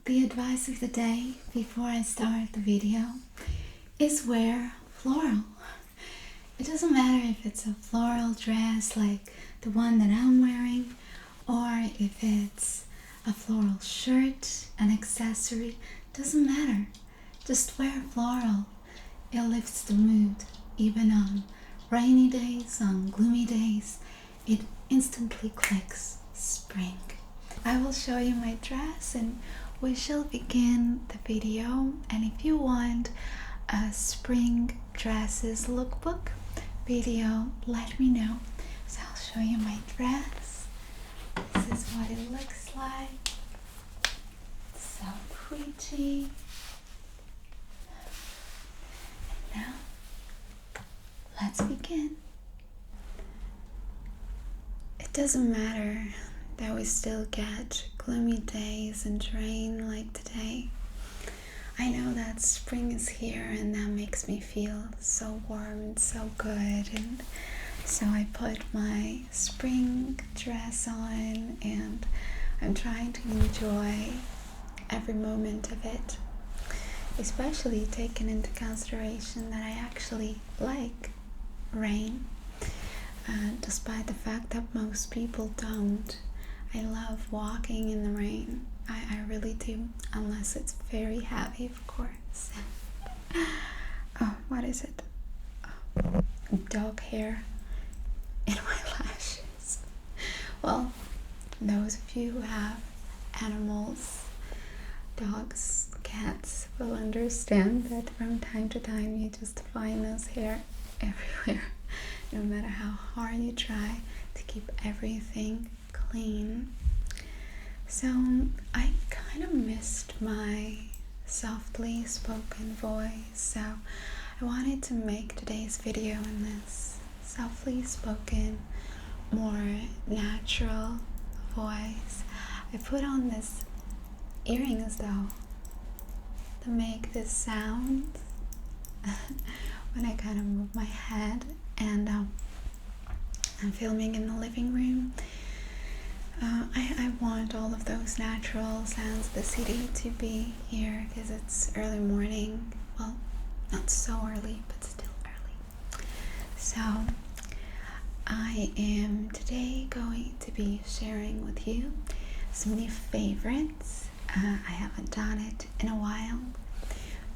The advice of the day before I start the video is wear floral. It doesn't matter if it's a floral dress like the one that I'm wearing, or if it's a floral shirt, an accessory, doesn't matter. Just wear floral. It lifts the mood, even on rainy days, on gloomy days. It instantly clicks spring. I will show you my dress and we shall begin the video. And if you want a spring dresses lookbook video, let me know. So I'll show you my dress. This is what it looks like. So pretty. And now, let's begin. It doesn't matter that we still get gloomy days and rain like today. I know that spring is here and that makes me feel so warm and so good, and so I put my spring dress on and I'm trying to enjoy every moment of it, especially taking into consideration that I actually like rain, despite the fact that most people don't. I love walking in the rain. I really do, unless it's very heavy, of course. Oh, what is it? Oh, dog hair in my lashes. Well, those of you who have animals, dogs, cats, will understand that from time to time you just find those hair everywhere, no matter how hard you try to keep everything clean. So I kind of missed my softly spoken voice, so I wanted to make today's video in this softly spoken, more natural voice. I put on this earrings though to make this sound when I kind of move my head, and I'm filming in the living room. I want all of those natural sounds of the city to be here because it's early morning. Well, not so early, but still early. So I am today going to be sharing with you some new favorites. I haven't done it in a while.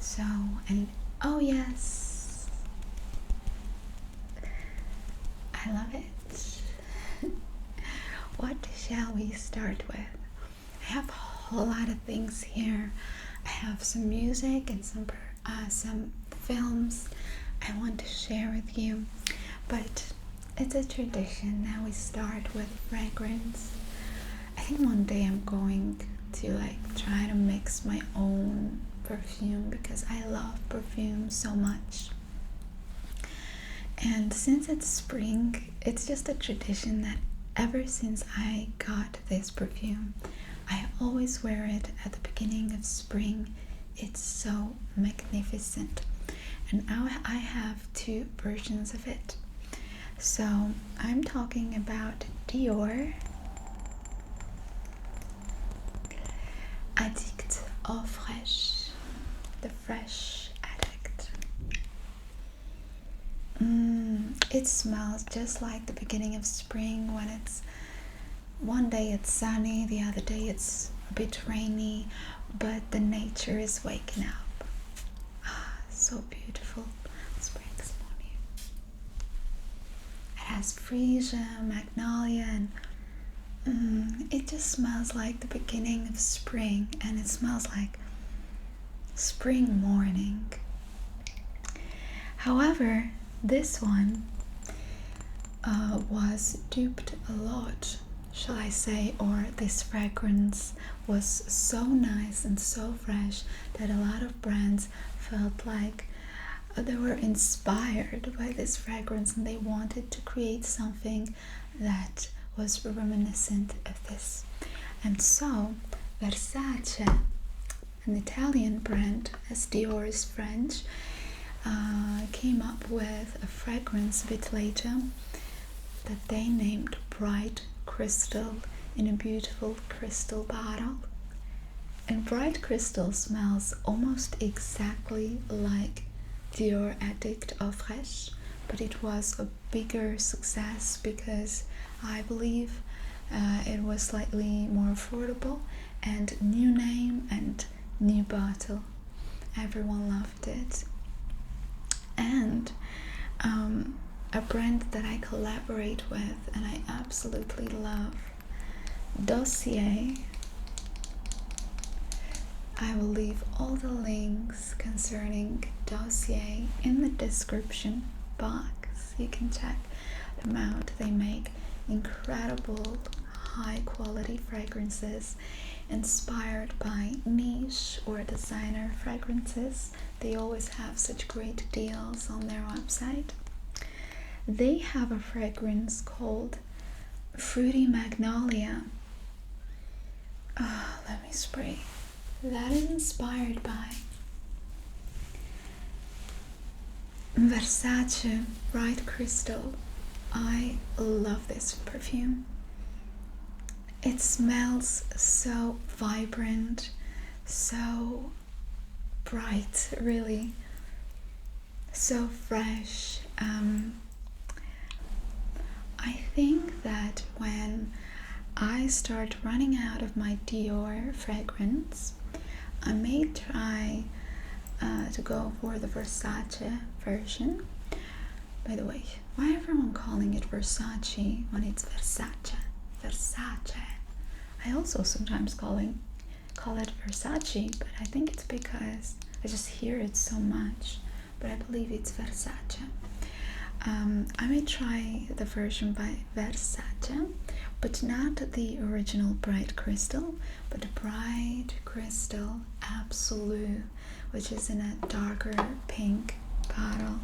So, and oh yes, I love it. What shall we start with? I have a whole lot of things here. I have some music and some films I want to share with you, but it's a tradition that we start with fragrance. I think one day I'm going to try to mix my own perfume because I love perfume so much. And since it's spring, it's just a tradition that ever since I got this perfume, I always wear it at the beginning of spring. It's so magnificent. And now I have two versions of it. So I'm talking about Dior Addict au Fresh, the Fresh Addict. It smells just like the beginning of spring when it's one day it's sunny, the other day it's a bit rainy, but the nature is waking up. So beautiful. Spring morning. It has Freesia, Magnolia, and it just smells like the beginning of spring, and it smells like spring morning. However, this one was duped a lot, shall I say, or this fragrance was so nice and so fresh that a lot of brands felt like they were inspired by this fragrance and they wanted to create something that was reminiscent of this. And so Versace, an Italian brand, as Dior is French, came up with a fragrance a bit later that they named Bright Crystal in a beautiful crystal bottle. And Bright Crystal smells almost exactly like Dior Addict Eau Fraiche, but it was a bigger success because I believe it was slightly more affordable, and new name and new bottle. Everyone loved it. And a brand that I collaborate with and I absolutely love, Dossier. I will leave all the links concerning Dossier in the description box. You can check them out. They make incredible high quality fragrances inspired by niche or designer fragrances. They always have such great deals on their website. They have a fragrance called Fruity Magnolia. Let me spray. That is inspired by Versace Bright Crystal. I love this perfume. It smells so vibrant, so bright, really, so fresh. I think that when I start running out of my Dior fragrance, I may try to go for the Versace version. By the way, why everyone calling it Versace when it's Versace? Versace. I also sometimes call it Versace, but I think it's because I just hear it so much. But I believe it's Versace. I may try the version by Versace, but not the original Bright Crystal, but the Bright Crystal Absolute, which is in a darker pink bottle.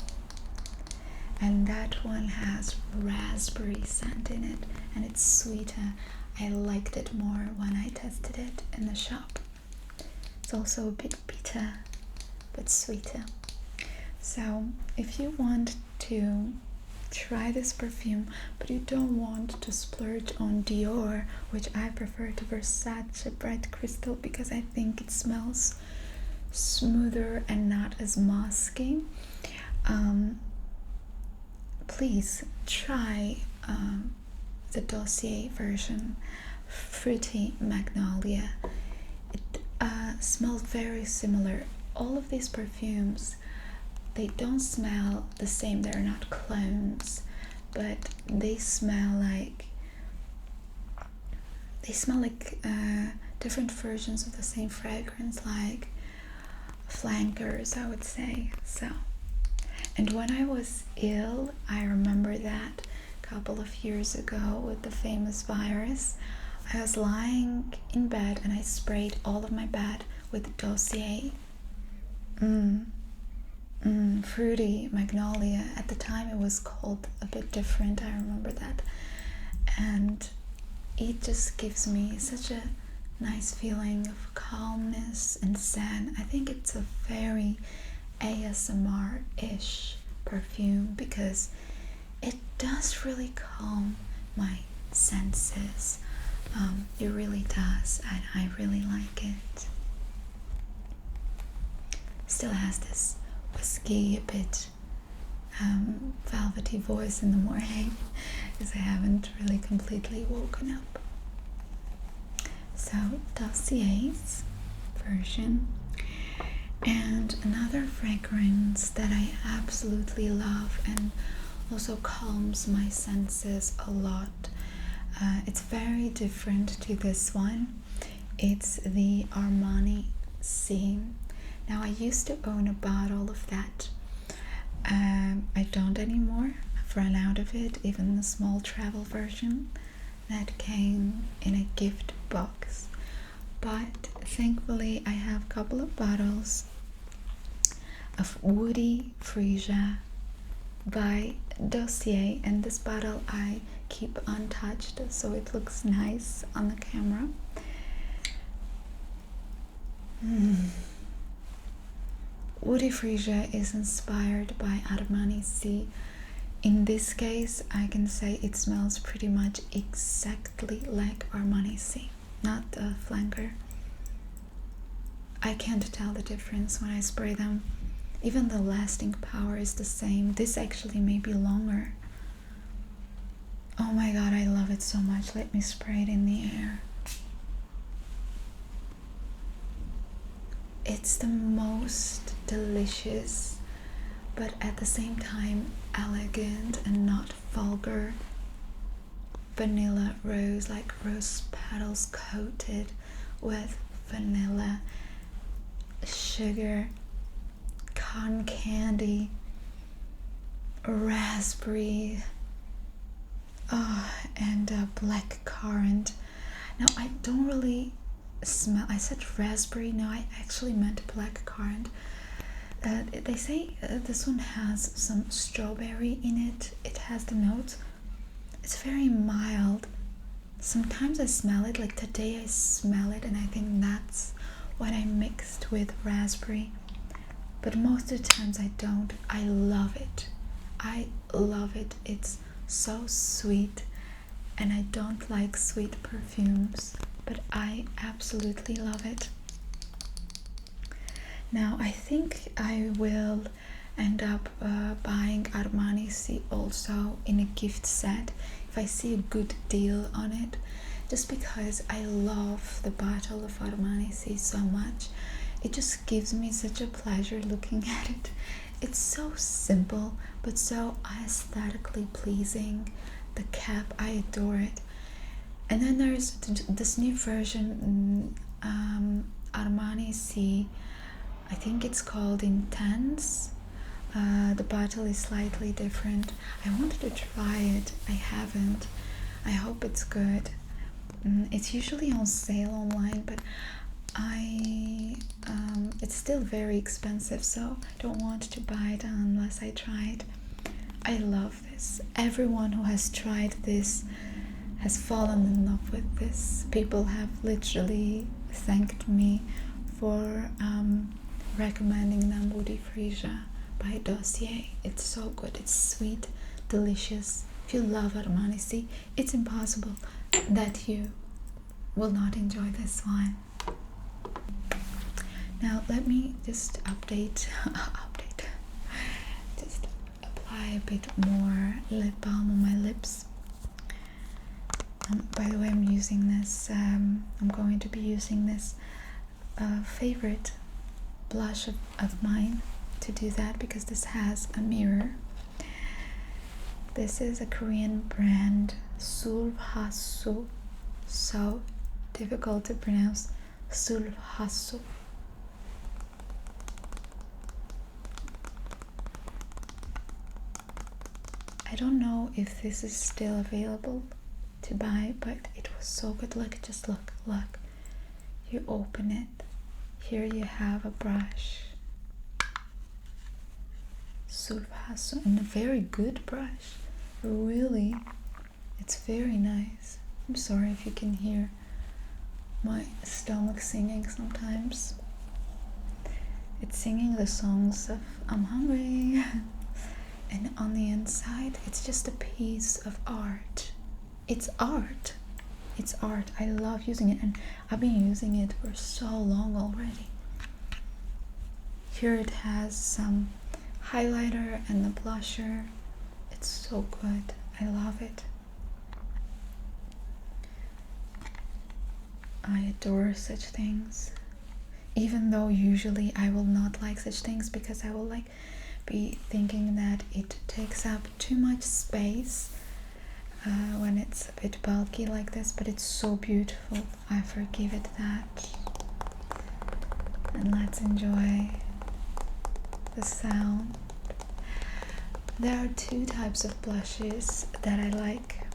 And that one has raspberry scent in it, and it's sweeter. I liked it more when I tested it in the shop. It's also a bit bitter, but sweeter. So if you want to try this perfume, but you don't want to splurge on Dior, which I prefer to Versace Bright Crystal because I think it smells smoother and not as musky, please try the Dossier version, Fruity Magnolia. It smells very similar. All of these perfumes, they don't smell the same. They're not clones, but they smell like different versions of the same fragrance, like flankers, I would say. So, and when I was ill, I remember that a couple of years ago with the famous virus, I was lying in bed and I sprayed all of my bed with Dossier. Fruity Magnolia. At the time it was called a bit different, I remember that. And it just gives me such a nice feeling of calmness and zen. I think it's a very ASMR-ish perfume because it does really calm my senses. It really does, and I really like it. Still has this whiskey, a bit velvety voice in the morning because I haven't really completely woken up. So Dossier's version. And another fragrance that I absolutely love and also calms my senses a lot. It's very different to this one. It's the Armani C. Now I used to own a bottle of that. I don't anymore. I've run out of it, even the small travel version that came in a gift box. But thankfully I have a couple of bottles of Woody Freesia by Dossier, and this bottle I keep untouched so it looks nice on the camera. Woody Freesia is inspired by Armani C. In this case, I can say it smells pretty much exactly like Armani C, not the flanker. I can't tell the difference when I spray them. Even the lasting power is the same. This actually may be longer. Oh my god, I love it so much. Let me spray it in the air. It's the most delicious, but at the same time elegant and not vulgar vanilla rose, like rose petals coated with vanilla, sugar, cotton candy, raspberry, and black currant. Now I don't really smell, I said raspberry, no, I actually meant black currant. They say this one has some strawberry in it. It has the notes. It's very mild. Sometimes I smell it, like today I smell it, and I think that's what I mixed with raspberry. But most of the times I don't. I love it. I love it. It's so sweet, and I don't like sweet perfumes, but I absolutely love it. Now I think I will end up buying Armani C also in a gift set if I see a good deal on it, just because I love the bottle of Armani C so much. It just gives me such a pleasure looking at it. It's so simple but so aesthetically pleasing. The cap, I adore it. And then there's this new version, Armani C, I think it's called Intense. The bottle is slightly different. I wanted to try it. I haven't. I hope it's good. It's usually on sale online, but it's still very expensive, so I don't want to buy it unless I try it. I love this. Everyone who has tried this has fallen in love with this. People have literally thanked me for recommending them Woody Freesia by Dossier. It's so good. It's sweet, delicious. If you love Armani C, it's impossible that you will not enjoy this one. Now let me just update, just apply a bit more lip balm on my lips. By the way, I'm using this, I'm going to be using this favorite blush of mine to do that, because this has a mirror. This is a Korean brand, Sulhasu. So difficult to pronounce. Sulhasu. I don't know if this is still available to buy, but it was so good. Look, just look. You open it. Here you have a brush. Sulfaso, and a very good brush. Really, it's very nice. I'm sorry if you can hear my stomach singing sometimes. It's singing the songs of I'm hungry. And on the inside, it's just a piece of art. It's art. It's art. I love using it, and I've been using it for so long already. Here it has some highlighter and the blusher. It's so good. I love it. I adore such things. Even though usually I will not like such things, because I will be thinking that it takes up too much space when it's a bit bulky like this, but it's so beautiful. I forgive it that. And let's enjoy the sound. There are two types of blushes that I like.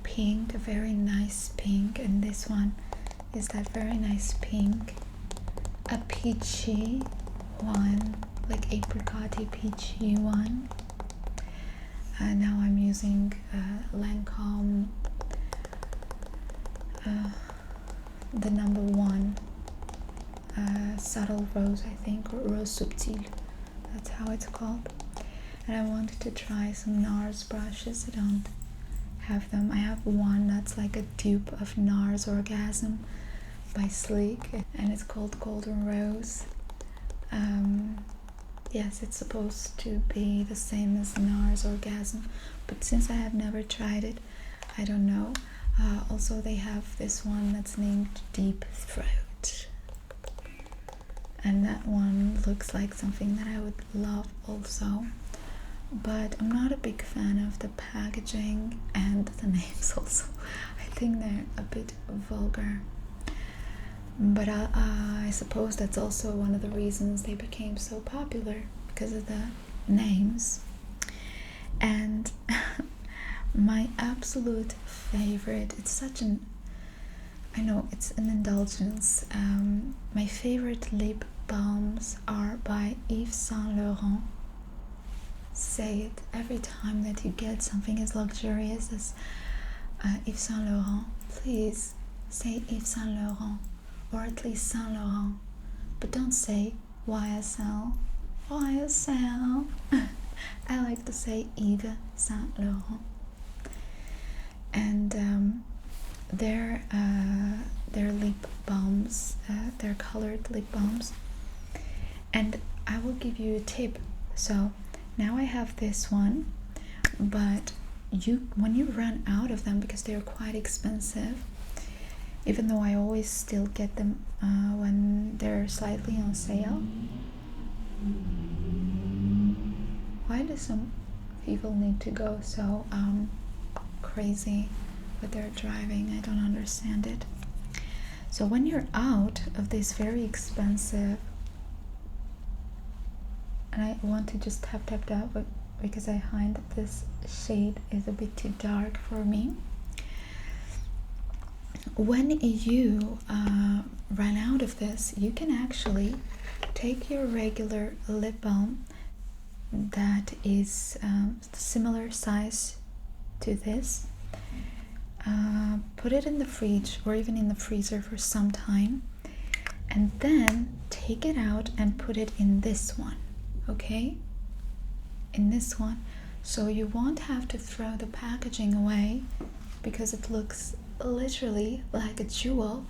Pink, a very nice pink, and this one is that very nice pink. A peachy one, like apricot-y peachy one. Now I'm using Lancome, the number 1 subtle rose, I think, or rose subtil, that's how it's called. And I wanted to try some NARS brushes. I don't have them. I have one that's like a dupe of NARS Orgasm, by Sleek, and it's called Golden Rose. Yes, it's supposed to be the same as NARS Orgasm, but since I have never tried it, I don't know. Also, they have this one that's named Deep Throat, and that one looks like something that I would love also, but I'm not a big fan of the packaging and the names also. I think they're a bit vulgar, but I suppose that's also one of the reasons they became so popular, because of the names. And my absolute favorite, it's such an, I know it's an indulgence, my favorite lip balms are by Yves Saint Laurent. Say it every time that you get something as luxurious as Yves Saint Laurent. Please say Yves Saint Laurent, or at least Saint Laurent, but don't say YSL. YSL. I like to say Yves Saint Laurent. And their lip balms, they're colored lip balms. And I will give you a tip. So now I have this one, but when you run out of them, because they're quite expensive, even though I always still get them when they're slightly on sale. Why do some people need to go so crazy with their driving? I don't understand it. So when you're out of this very expensive, and I want to just tap but because I find that this shade is a bit too dark for me. When you run out of this, you can actually take your regular lip balm that is similar size to this, put it in the fridge or even in the freezer for some time, and then take it out and put it in this one, okay? In this one, so you won't have to throw the packaging away, because it looks literally like a jewel,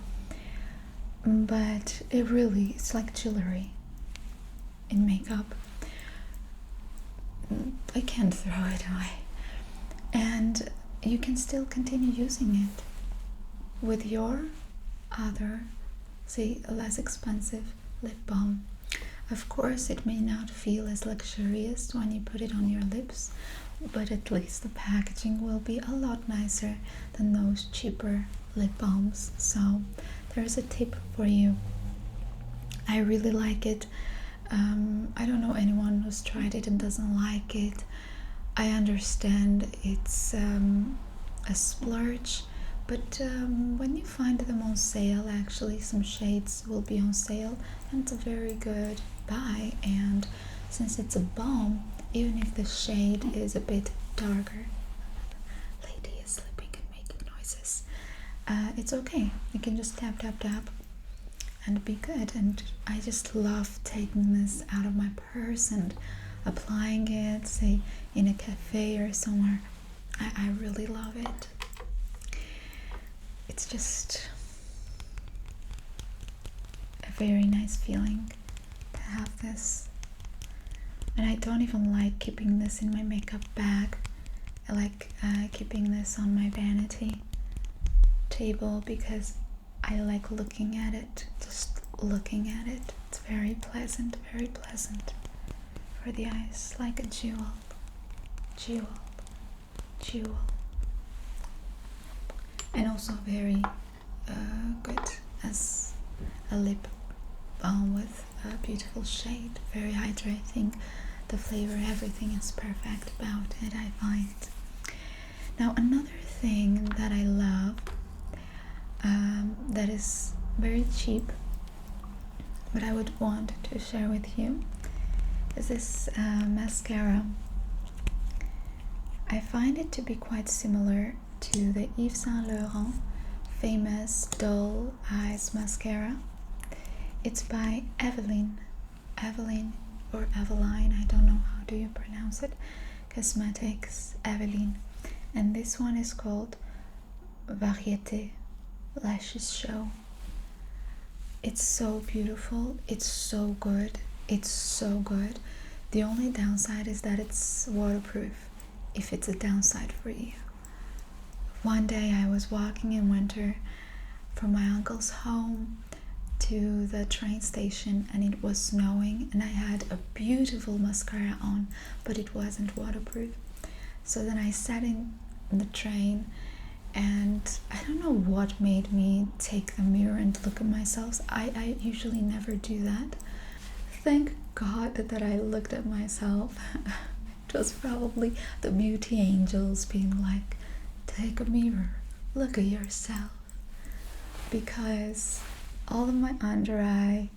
but it's like jewelry in makeup. I can't throw it away, and you can still continue using it with your other, say, less expensive lip balm. Of course, it may not feel as luxurious when you put it on your lips, but at least the packaging will be a lot nicer than those cheaper lip balms. So there's a tip for you. I really like it. I don't know anyone who's tried it and doesn't like it. I understand it's a splurge, but when you find them on sale, actually some shades will be on sale, and it's a very good buy. And since it's a balm, even if the shade is a bit darker, lady is sleeping and making noises, it's okay. You can just tap and be good. And I just love taking this out of my purse and applying it, say in a cafe or somewhere. I really love it. It's just a very nice feeling to have this. And I don't even like keeping this in my makeup bag. I like keeping this on my vanity table, because I like looking at it, just looking at it. It's very pleasant for the eyes, like a jewel. And also very good as a lip balm with a beautiful shade, very hydrating. The flavor, everything is perfect about it, I find. Now, another thing that I love, that is very cheap, but I would want to share with you, is this mascara. I find it to be quite similar to the Yves Saint Laurent famous Doll Eyes Mascara. It's by Eveline or Eveline, I don't know how do you pronounce it, Cosmetics Eveline. And this one is called Variété Lashes Show. It's so beautiful, it's so good, it's so good. The only downside is that it's waterproof, if it's a downside for you. One day I was walking in winter from my uncle's home to the train station, and it was snowing, and I had a beautiful mascara on, but it wasn't waterproof. So then I sat in the train, and I don't know what made me take the mirror and look at myself. I usually never do that. Thank God that I looked at myself. It was probably the beauty angels being like, take a mirror, look at yourself. Because all of my under eye,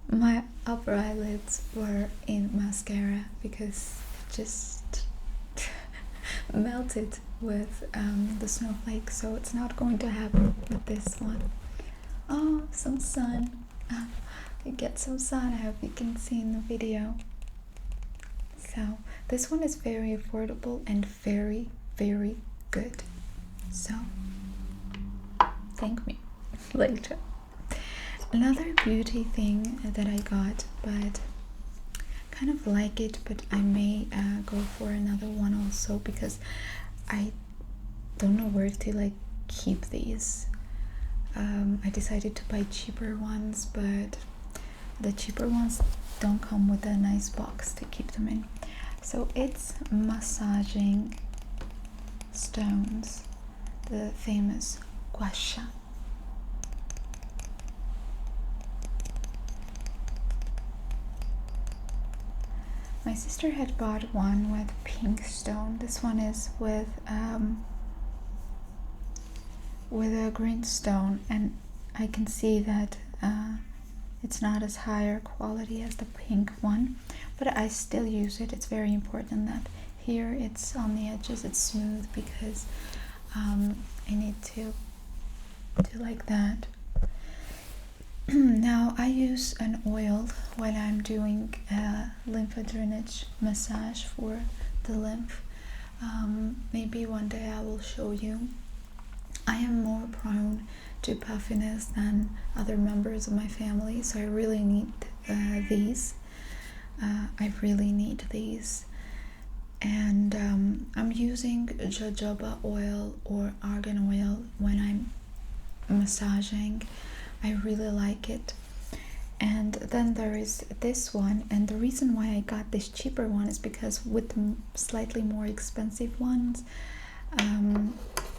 my upper eyelids were in mascara because it just melted with the snowflake, so it's not going to happen with this one. Oh, some sun. You get some sun, I hope you can see in the video. So this one is very affordable and very, very good. So thank me later. Another beauty thing that I got, but kind of like it, but I may go for another one also because I don't know where to like keep these. I decided to buy cheaper ones, but the cheaper ones don't come with a nice box to keep them in. So it's massaging stones, the famous gua sha. My sister had bought one with pink stone. This one is with a green stone, and I can see that it's not as higher quality as the pink one, but I still use it. It's very important that here it's on the edges, it's smooth, because I need to like that. Now I use an oil while I'm doing a lymph drainage massage for the lymph. Maybe one day I will show you. I am more prone to puffiness than other members of my family, so I really need these. I really need these. And I'm using jojoba oil or argan oil when I'm massaging. I really like it. And then there is this one, and the reason why I got this cheaper one is because with the slightly more expensive ones,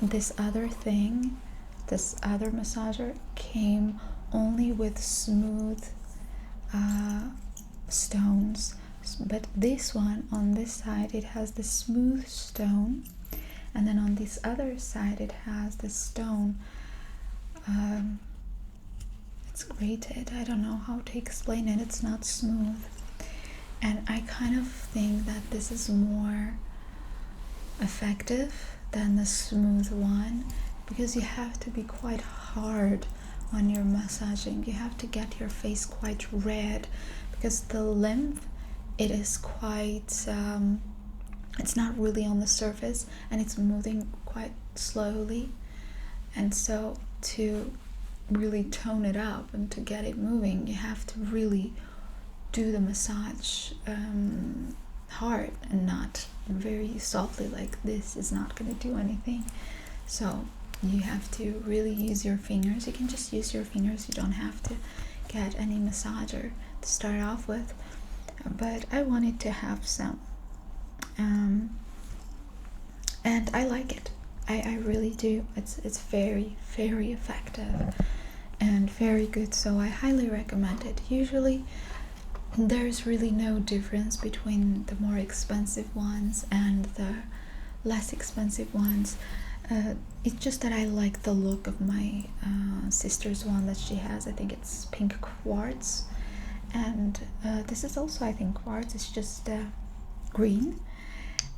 this other massager came only with smooth stones, but this one on this side, it has the smooth stone, and then on this other side it has the stone. It's grated. I don't know how to explain it. It's not smooth, and I kind of think that this is more effective than the smooth one, because you have to be quite hard when you're massaging. You have to get your face quite red, because the lymph, it is quite it's not really on the surface, and it's moving quite slowly, and so to really tone it up and to get it moving, you have to really do the massage hard and not very softly. Like this is not going to do anything. So you have to really use your fingers. You can just use your fingers. You don't have to get any massager to start off with. But I wanted to have some, and I like it. I really do. It's very, very effective and very good, so I highly recommend it. Usually there's really no difference between the more expensive ones and the less expensive ones. It's just that I like the look of my sister's one that she has. I think it's pink quartz, and this is also, I think, quartz. It's just green.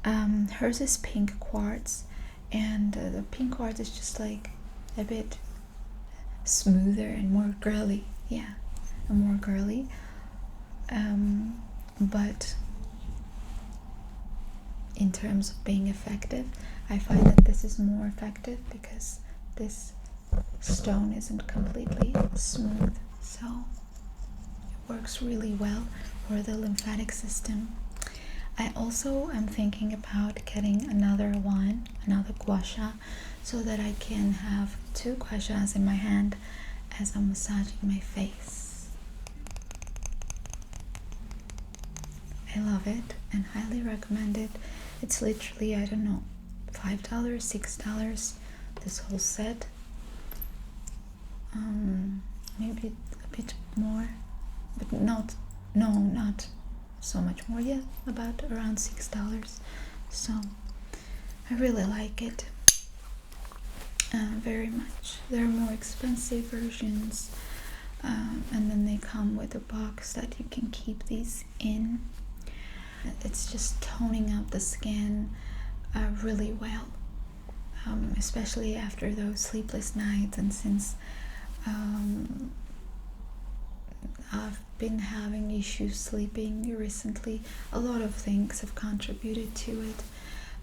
Hers is pink quartz, and the pink quartz is just like a bit smoother and more girly. Yeah, more girly. But in terms of being effective, I find that this is more effective because this stone isn't completely smooth. so it works really well for the lymphatic system. I also am thinking about getting another gua sha, so that I can have 2 gua shas in my hand as I'm massaging my face. I love it and highly recommend it. It's literally, I don't know, $5, $6, this whole set. Maybe a bit more, but not so much more yet, about around $6. So I really like it very much. There are more expensive versions, and then they come with a box that you can keep these in. It's just toning up the skin really well, especially after those sleepless nights, and since I've been having issues sleeping recently. A lot of things have contributed to it.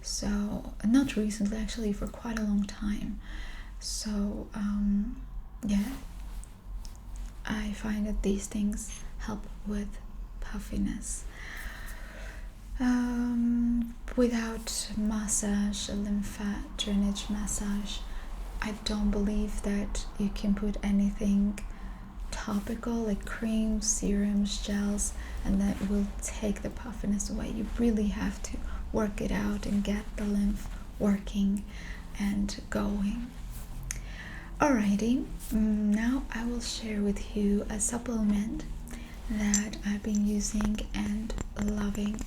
So, not recently, actually, for quite a long time. So, yeah, I find that these things help with puffiness. Without massage, a lymph drainage massage, I don't believe that you can put anything topical like creams, serums, gels, and that will take the puffiness away. You really have to work it out and get the lymph working and going. Alrighty, now I will share with you a supplement that I've been using and loving.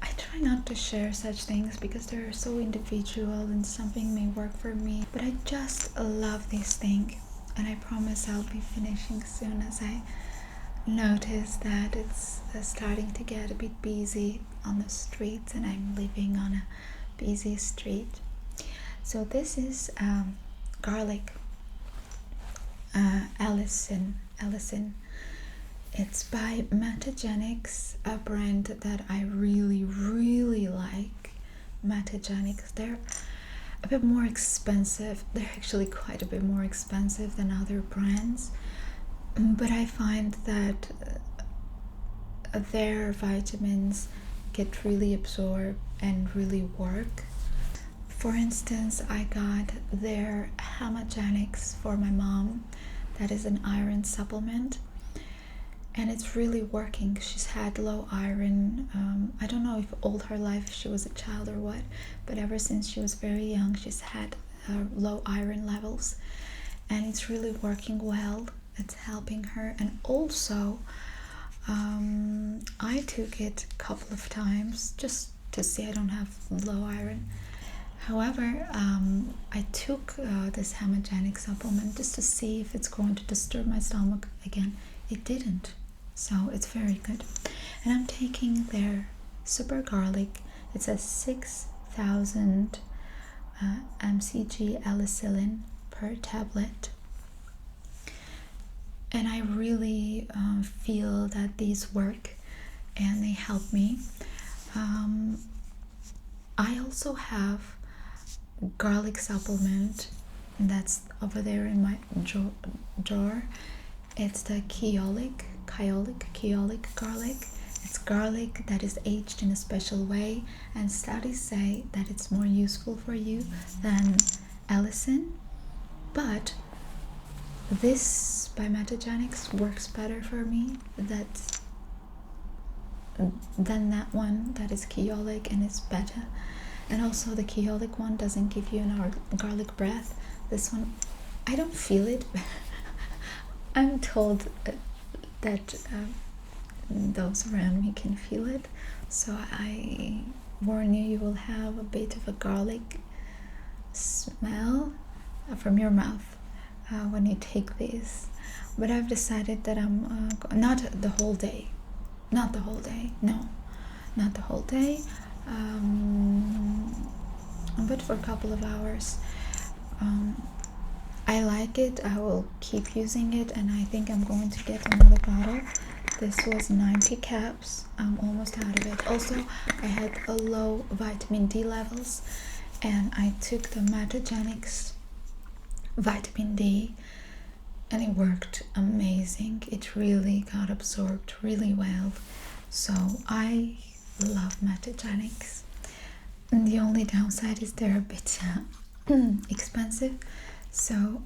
I try not to share such things because they're so individual and something may work for me, but I just love this thing, and I promise I'll be finishing soon, as I notice that it's starting to get a bit busy on the streets, and I'm living on a busy street. So this is garlic, Allison. It's by Metagenics, a brand that I really like. Metagenics, they're a bit more expensive. They're actually quite a bit more expensive than other brands, but I find that their vitamins get really absorbed and really work. For instance, I got their Hamagenics for my mom. That is an iron supplement, and it's really working. She's had low iron. I don't know if all her life she was a child or what, but ever since she was very young, she's had low iron levels, and it's really working well. It's helping her. And also, I took it a couple of times just to see I don't have low iron. However, I took this Hamagenic supplement just to see if it's going to disturb my stomach again. It didn't, so it's very good. And I'm taking their super garlic. It's a 6,000 mcg alicillin per tablet, and I really feel that these work and they help me. I also have garlic supplement that's over there in my drawer. It's the Kyolic garlic. It's garlic that is aged in a special way, and studies say that it's more useful for you than allicin, but this by Metagenics works better for me than that one that is Kyolic, and it's better. And also the Kyolic one doesn't give you an garlic breath. This one, I don't feel it. I'm told that those around me can feel it, so I warn you, you will have a bit of a garlic smell from your mouth when you take this. But I've decided that I'm not the whole day, but for a couple of hours. I like it. I will keep using it, and I think I'm going to get another bottle. This was 90 caps. I'm almost out of it. Also, I had a low vitamin D levels, and I took the Metagenics vitamin D, and it worked amazing. It really got absorbed really well. So I love Metagenics. And the only downside is they're a bit expensive. So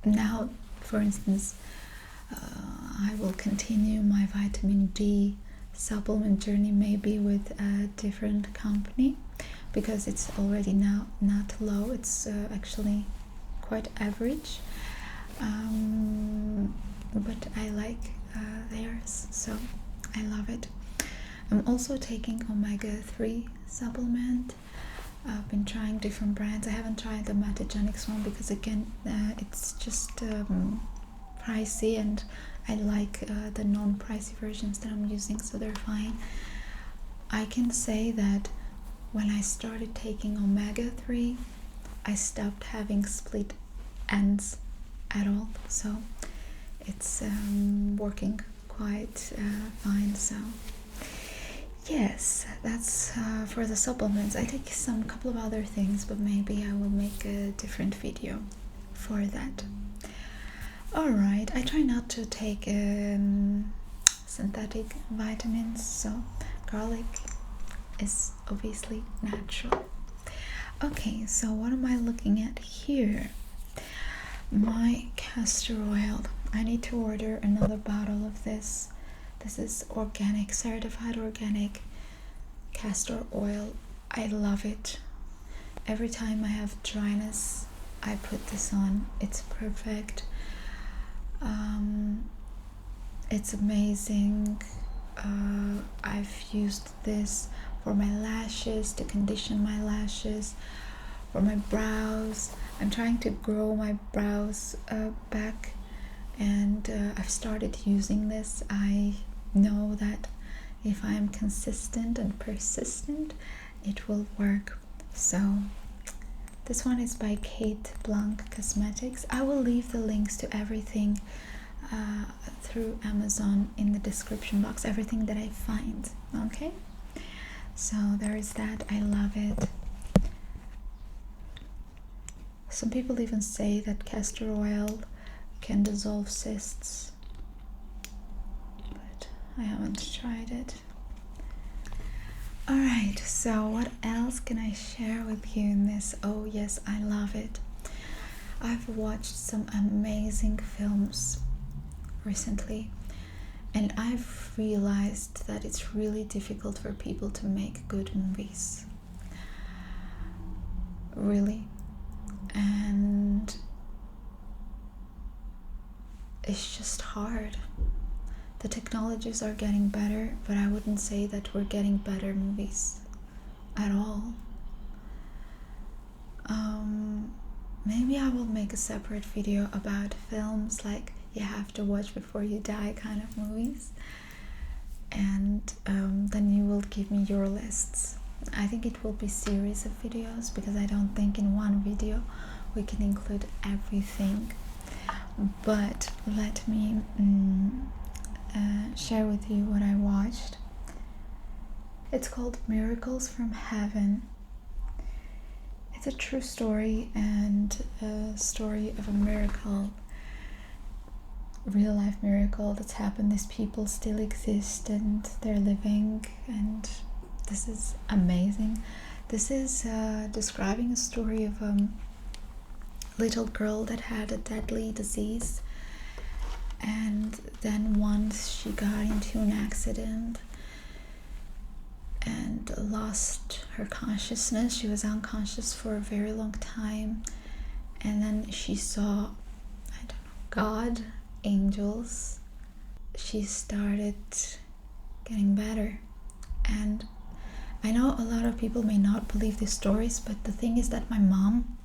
now, for instance, I will continue my vitamin D supplement journey maybe with a different company, because it's already now not low, it's actually quite average, but I like theirs, so I love it. I'm also taking omega-3 supplement. I've been trying different brands. I haven't tried the Metagenics one because again it's just pricey, and I like the non-pricey versions that I'm using, so they're fine. I can say that when I started taking omega-3, I stopped having split ends at all, so it's working quite fine. So yes, that's for the supplements. I take some couple of other things, but maybe I will make a different video for that. Alright, I try not to take synthetic vitamins, so garlic is obviously natural. Okay, so what am I looking at here? My castor oil. I need to order another bottle of this. This is organic, certified organic castor oil. I love it. Every time I have dryness, I put this on. It's perfect. It's amazing. I've used this for my lashes, to condition my lashes, for my brows. I'm trying to grow my brows back, and I've started using this. I know that if I'm consistent and persistent, it will work. So this one is by Kate Blanc Cosmetics. I will leave the links to everything through Amazon in the description box, everything that I find. Okay, so there is that. I love it. Some people even say that castor oil can dissolve cysts, but I haven't tried it. Alright, so what else can I share with you in this? Oh yes, I love it. I've watched some amazing films recently, and I've realized that it's really difficult for people to make good movies. Really. And it's just hard. The technologies are getting better, but I wouldn't say that we're getting better movies at all. Maybe I will make a separate video about films like you have to watch before you die kind of movies, and then you will give me your lists. I think it will be series of videos, because I don't think in one video we can include everything. But let me share with you what I watched. It's called Miracles from Heaven. It's a true story, and a story of a miracle, real life miracle that's happened. These people still exist and they're living, and this is amazing. This is describing a story of a little girl that had a deadly disease, and then once she got into an accident and lost her consciousness. She was unconscious for a very long time, and then she saw, I don't know, God, angels. She started getting better. And I know a lot of people may not believe these stories, but the thing is that my mom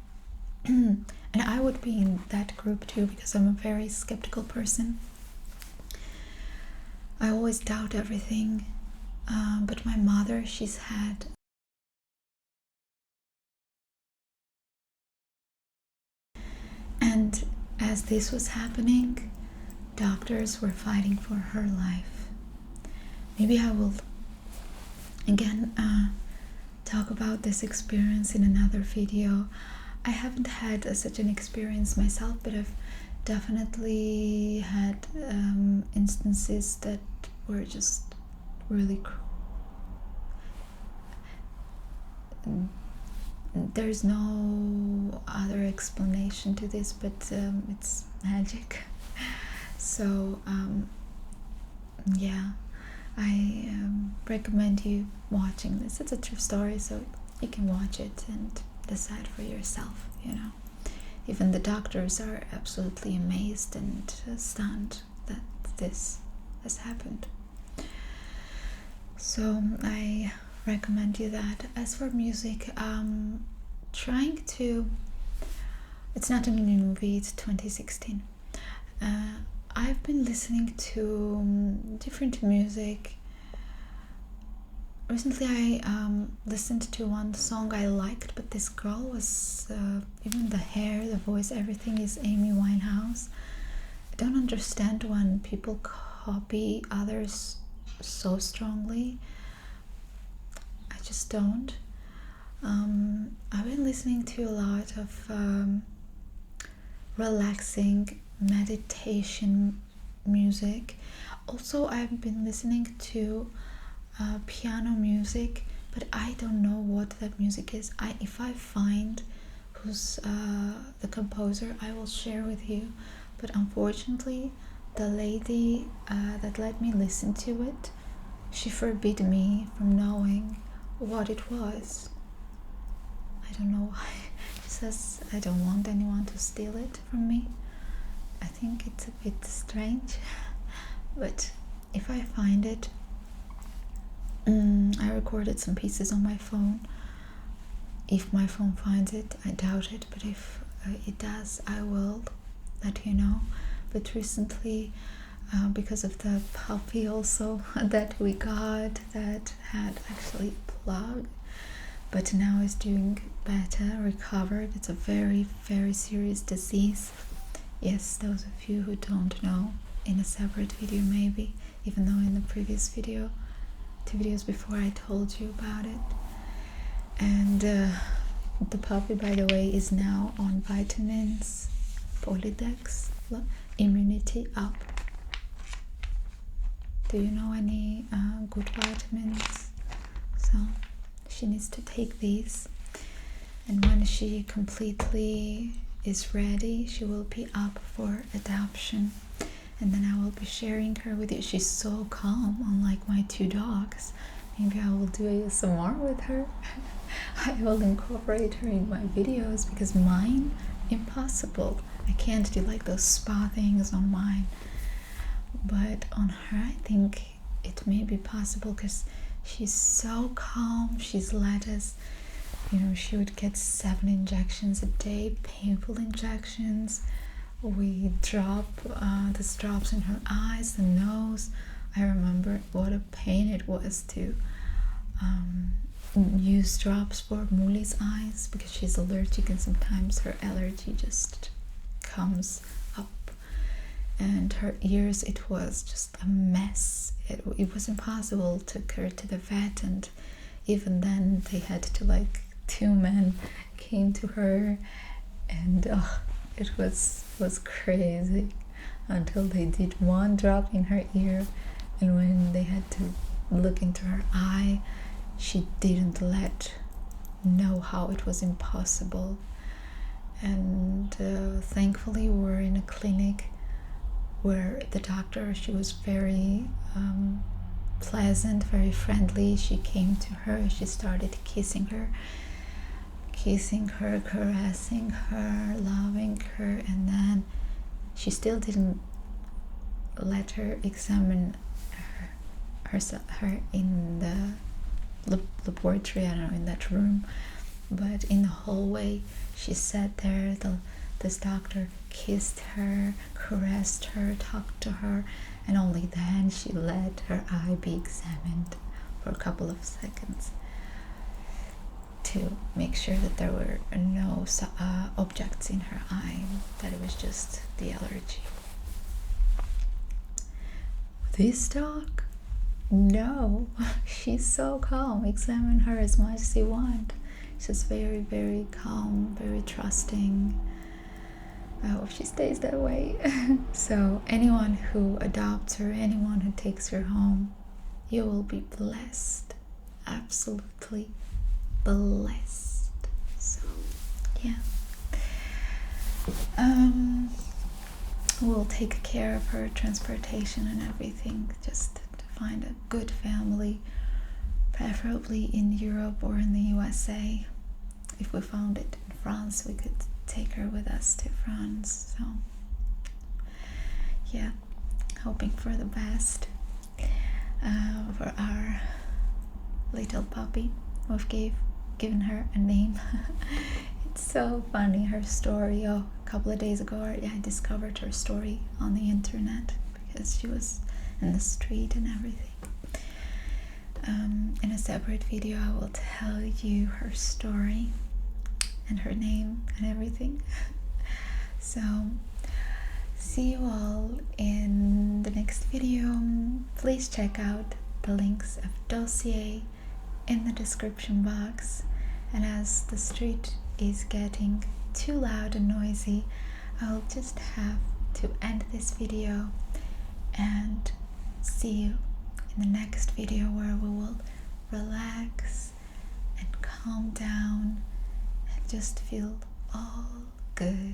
and I would be in that group too, because I'm a very skeptical person. I always doubt everything. But my mother, she's had and as this was happening, doctors were fighting for her life. Maybe I will again talk about this experience in another video. I haven't had such an experience myself, but I've definitely had instances that were just really there's no other explanation to this, but it's magic. So yeah, I recommend you watching this. It's a true story, so you can watch it and decide for yourself, you know. Even the doctors are absolutely amazed and stunned that this has happened. So I recommend you that. As for music, trying to, it's not a new movie, it's 2016. I've been listening to different music. Recently I listened to one song I liked, but this girl was, even the hair, the voice, everything is Amy Winehouse. I don't understand when people copy others so strongly. I just don't. I've been listening to a lot of relaxing meditation music. Also, I've been listening to piano music, but I don't know what that music is. If I find who's the composer, I will share with you. But unfortunately, the lady that let me listen to it, she forbid me from knowing what it was. I don't know why. She says I don't want anyone to steal it from me. I think it's a bit strange, but if I find it, I recorded some pieces on my phone. If my phone finds it, I doubt it, but if it does, I will let you know. But recently, because of the puppy also that we got, that had actually plague, but now is doing better, recovered. It's a very, very serious disease. Yes, those of you who don't know, in a separate video maybe, even though in the previous video, 2 videos before, I told you about it. And the puppy, by the way, is now on vitamins, Polydex, immunity up. Do you know any good vitamins? So she needs to take these, and when she completely is ready, she will be up for adoption, and then I will be sharing her with you. She's so calm, unlike my 2 dogs. Maybe I will do ASMR with her. I will incorporate her in my videos, because mine, impossible. I can't do like those spa things on mine, but on her I think it may be possible, because she's so calm. She's let us, you know, she would get 7 injections a day, painful injections. We drop the drops in her eyes, the nose. I remember what a pain it was to use drops for Muli's eyes, because she's allergic, and sometimes her allergy just comes up. And her ears, it was just a mess. It was impossible to take her to the vet, and even then they had to, like, 2 men came to her, and it was crazy until they did 1 drop in her ear. And when they had to look into her eye, she didn't know how it was impossible. And thankfully we're in a clinic where the doctor, she was very pleasant, very friendly. She came to her, she started kissing her, caressing her, loving her, and then she still didn't let her examine her in the laboratory, I don't know, in that room, but in the hallway she sat there. This doctor kissed her, caressed her, talked to her, and only then she let her eye be examined for a couple of seconds to make sure that there were no objects in her eye, that it was just the allergy. This dog, no, she's so calm. Examine her as much as you want. She's very, very calm, very trusting. I hope she stays that way. So anyone who adopts her, anyone who takes her home, you will be blessed. Absolutely blessed. So yeah. We'll take care of her transportation and everything, just to find a good family, preferably in Europe or in the USA. If we found it in France, we could take her with us to France. So yeah, hoping for the best for our little puppy. We've given her a name. It's so funny, her story. A couple of days ago I discovered her story on the internet because she was in the street and everything. In a separate video I will tell you her story and her name and everything. So see you all in the next video. Please check out the links of Dossier in the description box. And as the street is getting too loud and noisy, I'll just have to end this video and see you in the next video, where we will relax and calm down and just feel all good.